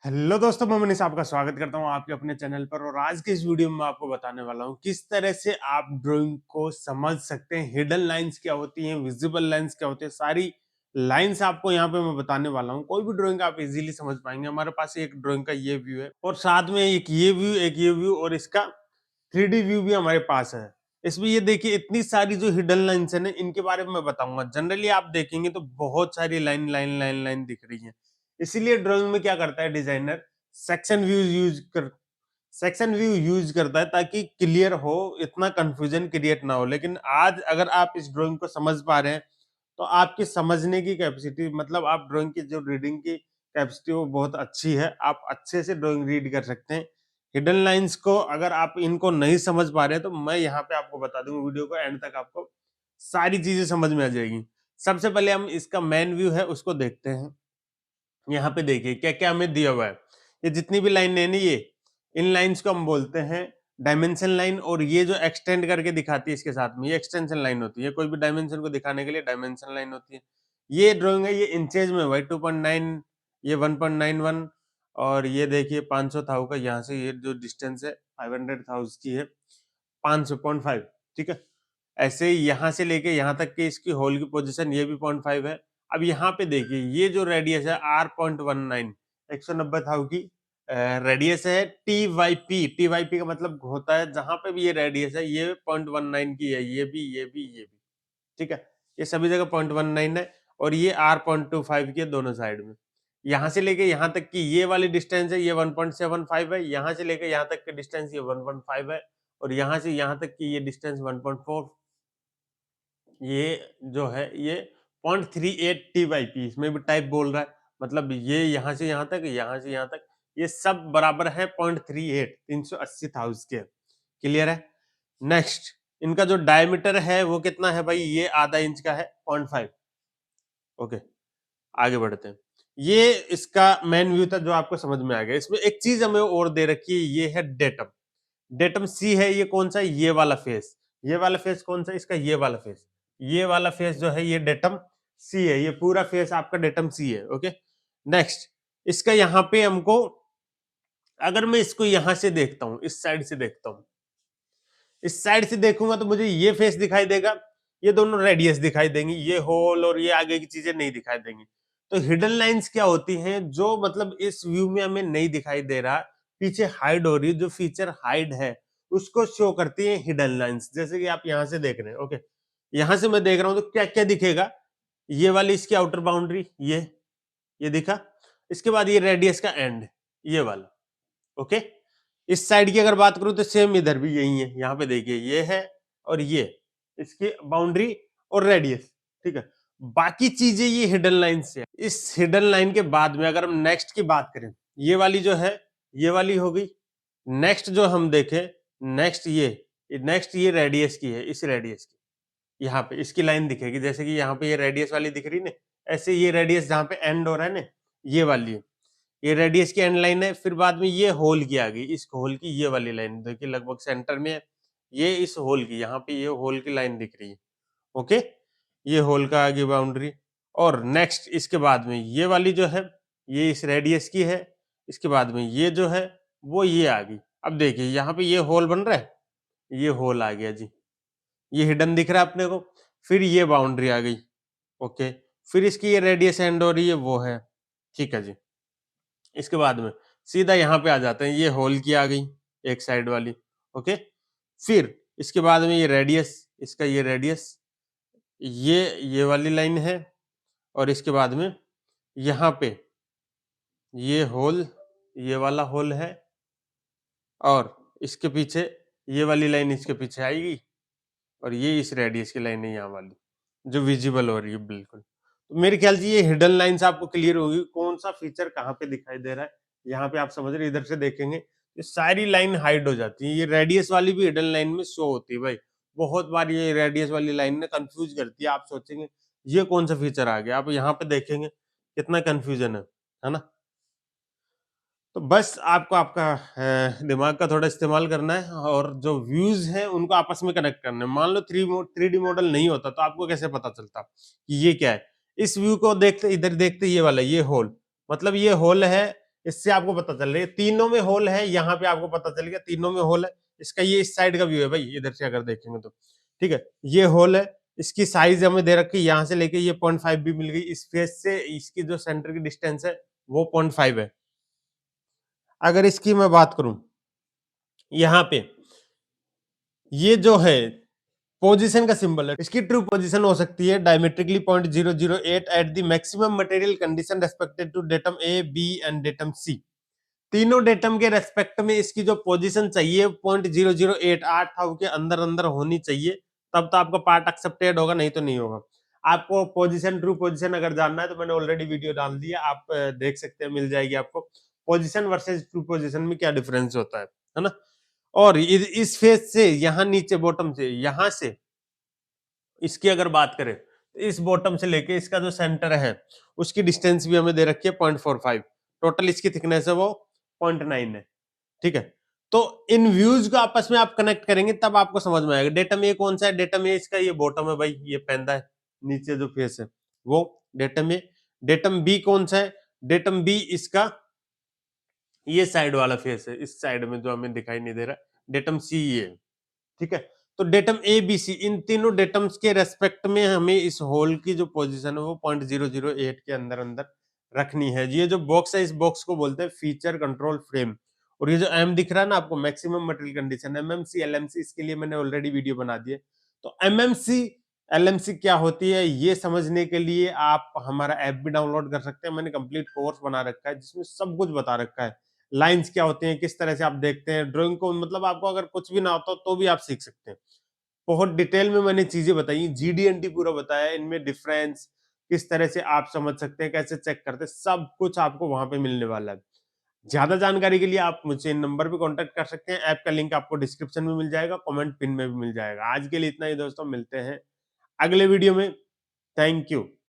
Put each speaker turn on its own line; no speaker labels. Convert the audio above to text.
Hello दोस्तों, मैं मनीष आपका स्वागत करता हूं आपके अपने चैनल पर। और आज के इस वीडियो में मैं आपको बताने वाला हूं किस तरह से आप ड्राइंग को समझ सकते हैं। हिडन लाइंस क्या होती हैं, विजिबल लाइंस क्या होती है, सारी लाइंस आपको यहां पे मैं बताने वाला हूं। कोई भी ड्राइंग आप इजीली समझ पाएंगे। हमारे पास एक ड्राइंग का ये व्यू है और साथ में एक ये व्यू और इसका 3D व्यू भी हमारे पास है। इसमें ये देखिए, इतनी सारी जो हिडन लाइंस है ना, इनके बारे में मैं बताऊंगा। जनरली आप देखेंगे तो बहुत सारी लाइन लाइन लाइन लाइन दिख रही है। इसीलिए ड्राइंग में क्या करता है डिजाइनर, सेक्शन व्यू यूज कर सेक्शन व्यू यूज करता है ताकि क्लियर हो, इतना कंफ्यूजन क्रिएट ना हो। लेकिन आज अगर आप इस ड्राइंग को समझ पा रहे हैं तो आपकी समझने की कैपेसिटी, मतलब आप ड्राइंग की जो रीडिंग की कैपेसिटी वो बहुत अच्छी है। आप अच्छे से ड्राइंग रीड कर सकते हैं। हिडन लाइंस को अगर आप इनको नहीं समझ पा रहे हैं तो मैं यहाँ पे आपको बता दूंगा, वीडियो को एंड तक आपको सारी चीजें समझ में आ जाएगी। सबसे पहले हम इसका मेन व्यू है उसको देखते हैं। यहाँ पे देखिए क्या क्या हमें दिया हुआ है। ये जितनी भी लाइन है ना, ये इन लाइंस को हम बोलते हैं डायमेंशन लाइन। और ये जो एक्सटेंड करके दिखाती है इसके साथ में, ये एक्सटेंशन लाइन होती है। कोई भी डायमेंशन को दिखाने के लिए डायमेंशन लाइन होती है। ये ड्राइंग है, ये इंचेज में भाई 2.9, ये 1.91, और ये देखिए 500 था का, यहाँ से ये जो डिस्टेंस है 500,000 की है, 500.5। ठीक है, ऐसे ही यहाँ से लेके यहाँ तक की इसकी होल की पोजीशन ये भी 0.5 है। अब यहाँ पे देखिए ये जो रेडियस है R.19, 190 था की रेडियस है। टी वाई पी का मतलब होता है जहां पे भी ये रेडियस है, ये 0.19 की है, ये भी। ठीक है, ये सभी जगह 0.19 है। और ये R.25 की है दोनों साइड में। यहाँ से लेके यहाँ तक की ये वाली डिस्टेंस है, ये 1.75 है। यहाँ से लेके यहाँ तक की डिस्टेंस ये 1.5 है। और यहाँ से यहाँ तक की ये डिस्टेंस 1.4, ये जो है ये 0.38 टी/पी, इसमें भी टाइप बोल रहा है। मतलब ये यहाँ से यहाँ तक, यहाँ से यहाँ तक, ये सब बराबर है 0.38, 380,000 के। क्लियर है। नेक्स्ट, इनका जो डायमीटर है वो कितना है भाई, ये आधा इंच का है, 0.5। ओके, आगे बढ़ते हैं। ये इसका मेन व्यू था जो आपको समझ में आ गया। इसमें एक चीज हमें और दे रखी है, ये है डेटम। डेटम सी है, ये कौन सा है, ये वाला फेस। ये वाला फेस कौन सा है इसका, ये वाला फेस। ये वाला फेस जो है ये डेटम सी है। ये पूरा फेस आपका डेटम सी है। ओके, नेक्स्ट, इसका यहाँ पे हमको, अगर मैं इसको यहां से देखता हूं, इस साइड से देखता हूं, इस साइड से देखूंगा तो मुझे ये फेस दिखाई देगा, ये दोनों रेडियस दिखाई देंगी, ये होल और ये आगे की चीजें नहीं दिखाई देंगी। तो हिडन लाइंस क्या होती हैं, जो मतलब इस व्यू में हमें नहीं दिखाई दे रहा, पीछे हाइड हो रही है, जो फीचर हाइड है उसको शो करती है हिडन लाइंस। जैसे कि आप यहां से देख रहे हैं। ओके, यहां से मैं देख रहा हूं तो क्या क्या दिखेगा, ये वाली इसकी आउटर बाउंड्री, ये दिखा। इसके बाद ये रेडियस का एंड, ये वाला। ओके, इस साइड की अगर बात करूं तो सेम इधर भी यही है। यहाँ पे देखिए ये है और ये इसकी बाउंड्री और रेडियस। ठीक है, बाकी चीजें ये हिडन लाइन से है। इस हिडन लाइन के बाद में अगर हम नेक्स्ट की बात करें, ये वाली जो है ये वाली हो गई। नेक्स्ट जो हम देखें, नेक्स्ट ये रेडियस की है, इस रेडियस की यहाँ पे इसकी लाइन दिखेगी। जैसे कि यहाँ पे ये रेडियस वाली दिख रही है ना, ऐसे ये रेडियस जहाँ पे एंड हो रहा है ना, ये वाली है, ये रेडियस की एंड लाइन है। फिर बाद में ये होल की आ गई, इस होल की ये वाली लाइन देखिए लगभग सेंटर में है। ये इस होल की, यहाँ पे ये होल की लाइन दिख रही है। ओके, ये होल का आगे बाउंड्री। और नेक्स्ट इसके बाद में ये वाली जो है ये इस रेडियस की है। इसके बाद में ये जो है वो ये आ गई। अब देखिए यहाँ पे ये होल बन रहा है, ये होल आ गया जी, ये हिडन दिख रहा है अपने को। फिर ये बाउंड्री आ गई। ओके, फिर इसकी ये रेडियस एंड हो रही है, वो है। ठीक है जी, इसके बाद में सीधा यहाँ पे आ जाते हैं, ये होल की आ गई एक साइड वाली। ओके, फिर इसके बाद में ये रेडियस, इसका ये रेडियस, ये वाली लाइन है। और इसके बाद में यहाँ पे ये होल, ये वाला होल है। और इसके पीछे ये वाली लाइन इसके पीछे आएगी। और ये इस रेडियस की लाइन है यहाँ वाली, जो विजिबल हो रही है बिल्कुल। तो मेरे ख्याल से ये हिडन लाइंस आपको क्लियर होगी, कौन सा फीचर कहाँ पे दिखाई दे रहा है। यहाँ पे आप समझ रहे, इधर से देखेंगे ये सारी लाइन हाइड हो जाती है। ये रेडियस वाली भी हिडन लाइन में शो होती है भाई। बहुत बार ये रेडियस वाली लाइन ने कंफ्यूज करती है, आप सोचेंगे ये कौन सा फीचर आ गया, आप यहाँ पे देखेंगे कितना कंफ्यूजन है ना। तो बस आपको आपका दिमाग का थोड़ा इस्तेमाल करना है और जो व्यूज हैं उनको आपस में कनेक्ट करना है। मान लो 3D मॉडल नहीं होता तो आपको कैसे पता चलता कि ये क्या है। इस व्यू को देखते, इधर देखते ये वाला ये होल, मतलब ये होल है, इससे आपको पता चल रही है तीनों में होल है, यहाँ पे आपको पता चल गया तीनों में होल है। इसका ये इस साइड का व्यू है भाई, इधर से अगर देखेंगे तो ठीक है, ये होल है, इसकी साइज हमें दे रखी है, यहाँ से लेके ये 0.5 भी मिल गई, इस फेस से इसकी जो सेंटर की डिस्टेंस है वो 0.5 है। अगर इसकी मैं बात करूं, यहाँ पे ये जो है पोजीशन का सिंबल है, इसकी ट्रू पोजीशन हो सकती है diametrically 0.008 at the maximum material condition respected to datum A, B and datum C. तीनों डेटम के रेस्पेक्ट में इसकी जो पोजीशन चाहिए 0.008 8 के अंदर अंदर होनी चाहिए, तब तो आपका पार्ट एक्सेप्टेड होगा, नहीं तो नहीं होगा। आपको पोजीशन ट्रू पोजीशन अगर जानना है तो मैंने ऑलरेडी वीडियो डाल दिया, आप देख सकते हैं, मिल जाएगी आपको। पोजीशन वर्सेस ट्रू पोजीशन में क्या डिफरेंस होता है ना। और इस फेस से यहाँ नीचे बॉटम से यहाँ से इसकी अगर बात करें तो इस बॉटम से लेके इसका जो सेंटर है उसकी डिस्टेंस भी हमें दे रखी है 0.45, टोटल इसकी थिकनेस है वो 0.9 है, ठीक है। तो इन व्यूज को आपस में आप कनेक्ट करेंगे तब आपको समझ में आएगा। डेटम ए कौन सा है, डेटम ए इसका ये बॉटम है भाई, ये पैंदा है, नीचे जो फेस है वो डेटम ए। डेटम बी कौन सा है, डेटम बी इसका ये साइड वाला फेस है, इस साइड में जो हमें दिखाई नहीं दे रहा, डेटम सी ये, ठीक है। तो डेटम ए बी सी, इन तीनों डेटम्स के रेस्पेक्ट में हमें इस होल की जो पोजीशन है वो 0.008 के अंदर अंदर रखनी है। ये जो बॉक्स है इस बॉक्स को बोलते हैं फीचर कंट्रोल फ्रेम। और ये जो एम दिख रहा है ना आपको, maximum material condition, MMC LMC, इसके लिए मैंने ऑलरेडी वीडियो बना दी है। तो एमएमसी एलएमसी क्या होती है ये समझने के लिए आप हमारा ऐप भी डाउनलोड कर सकते हैं। मैंने कंप्लीट कोर्स बना रखा है जिसमें सब कुछ बता रखा है, लाइंस क्या होते हैं, किस तरह से आप देखते हैं ड्राइंग को, मतलब आपको अगर कुछ भी ना आता तो भी आप सीख सकते हैं। बहुत डिटेल में मैंने चीजें बताई, जीडीएनटी पूरा बताया, इनमें डिफरेंस किस तरह से आप समझ सकते हैं, कैसे चेक करते हैं, सब कुछ आपको वहां पे मिलने वाला है। ज्यादा जानकारी के लिए आप मुझसे इन नंबर पे कांटेक्ट कर सकते हैं। ऐप का लिंक आपको डिस्क्रिप्शन में मिल जाएगा, कमेंट पिन में भी मिल जाएगा। आज के लिए इतना ही दोस्तों, मिलते हैं अगले वीडियो में। Thank you.